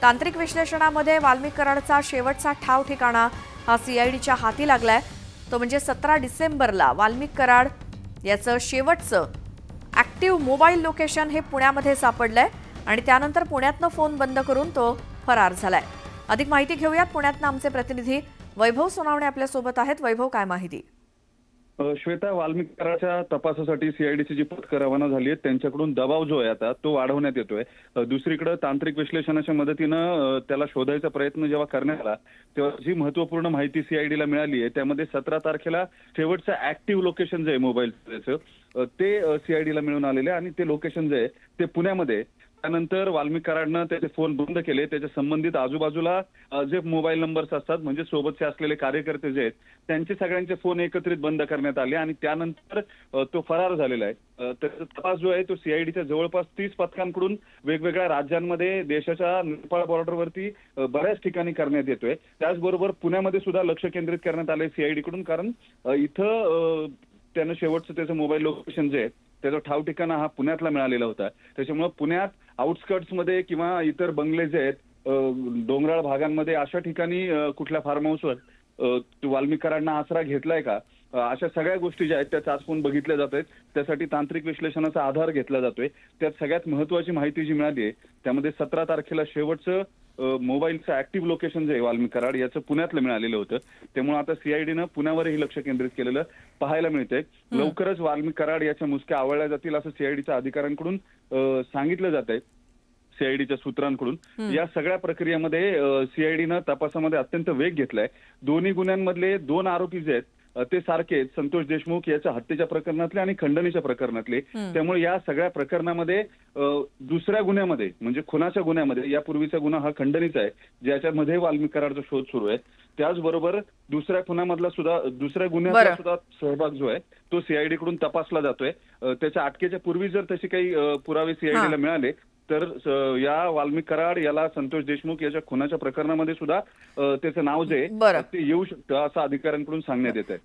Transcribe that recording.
तांत्रिक विश्लेषणामध्ये वाल्मिक कराडचा शेवटचा ठाव ठिकाणा हा सीआयडीच्या हाती लागलाय। तो म्हणजे 17 डिसेंबरला वाल्मिक कराड याचं शेवटचं ऍक्टिव्ह मोबाईल लोकेशन हे पुण्यामध्ये सापडलंय आणि त्यानंतर पुण्यातनं फोन बंद करून तो फरार झालाय। अधिक माहिती घेऊयात पुण्यातनं आमचे प्रतिनिधी वैभव सोनावणे आपल्या सोबत आहेत। वैभव, काय माहिती? श्वेता, वाल्मिक कराडच्या तपासासाठी सीआयडीची जी पथकं रवाना झाली आहेत त्यांच्याकडून दबाव जो आहे आता तो वाढवण्यात येतोय। दुसरीकडे तांत्रिक विश्लेषणाच्या मदतीनं त्याला शोधायचा प्रयत्न जेव्हा करण्यात आला तेव्हा जी महत्त्वपूर्ण माहिती सीआयडीला मिळाली आहे त्यामध्ये 17 तारखेला शेवटचं ऍक्टिव्ह लोकेशन जे आहे मोबाईलचं ते सीआयडीला मिळून आलेले आणि ते लोकेशन जे आहे ते पुण्यामध्ये। त्यानंतर वाल्मिक कराडनं त्याचे फोन बंद केले। त्याच्या संबंधित आजूबाजूला जे मोबाईल नंबर्स असतात म्हणजे सोबतचे असलेले कार्यकर्ते जे आहेत त्यांचे सगळ्यांचे फोन एकत्रित बंद करण्यात आले आणि त्यानंतर तो फरार झालेला आहे। त्याचा तपास जो आहे तो सीआयडीच्या जवळपास 30 पथकांकडून वेगवेगळ्या राज्यांमध्ये देशाच्या नेपाळ बॉर्डरवरती बऱ्याच ठिकाणी करण्यात येतोय। त्याचबरोबर पुण्यामध्ये सुद्धा लक्ष केंद्रित करण्यात आलंय सीआयडीकडून, कारण इथं त्यानं शेवटचं त्याचं मोबाईल लोकेशन जे आहे त्याचा ठाव ठिकाणा हा पुण्यातला मिळालेला होता। त्याच्यामुळे पुण्यात आउटस्कर्ट्समध्ये किंवा इतर बंगले जे आहेत डोंगराळ भागांमध्ये अशा ठिकाणी कुठल्या फार्म हाऊसवर वाल्मिक कराडनं आसरा घेतलाय का, अशा सगळ्या गोष्टी ज्या आहेत त्या चाचपून बघितल्या जात आहेत। त्यासाठी तांत्रिक विश्लेषणाचा आधार घेतला जातोय। त्यात सगळ्यात महत्त्वाची माहिती जी मिळाली आहे त्यामध्ये 17 तारखेला शेवटचं मोबाईलचं ऍक्टिव्ह लोकेशन जे आहे वाल्मिक कराड याचं पुण्यातलं मिळालेलं होतं। त्यामुळे आता सीआयडीनं पुण्यावरही लक्ष केंद्रित केलेलं पाहायला मिळतंय। लवकरच वाल्मिक कराड याच्या मुसक्या आवळल्या जातील असं सीआयडीच्या अधिकाऱ्यांकडून सांगितलं जात आहे, सीआयडीच्या सूत्रांकडून। या सगळ्या प्रक्रियेमध्ये सीआयडीनं तपासामध्ये अत्यंत वेग घेतलाय। दोन्ही गुन्ह्यांमधले 2 आरोपी जे आहेत ते सारखे संतोष देशमुख याच्या हत्येच्या प्रकरणातले आणि खंडणीच्या प्रकरणातले। त्यामुळे या सगळ्या प्रकरणामध्ये दुसऱ्या गुन्ह्यामध्ये म्हणजे खुनाच्या गुन्ह्यामध्ये, यापूर्वीचा गुन्हा हा खंडणीचा आहे ज्याच्यामध्ये वाल्मिक कराडचा शोध सुरू आहे, त्याचबरोबर दुसऱ्या खुनामधला सुद्धा दुसऱ्या गुन्ह्यातला सुद्धा सहभाग जो आहे तो सीआयडीकडून तपासला जातोय। त्याच्या अटकेच्या पूर्वी जर तसे काही पुरावे सीआयडीला मिळाले तर या वाल्मिक कराड याला संतोष देशमुख याच्या खुनाच्या प्रकरणामध्ये सुद्धा त्याचं नाव जे आहे ते येऊ शकतं असं अधिकाऱ्यांकडून सांगण्यात येत आहे।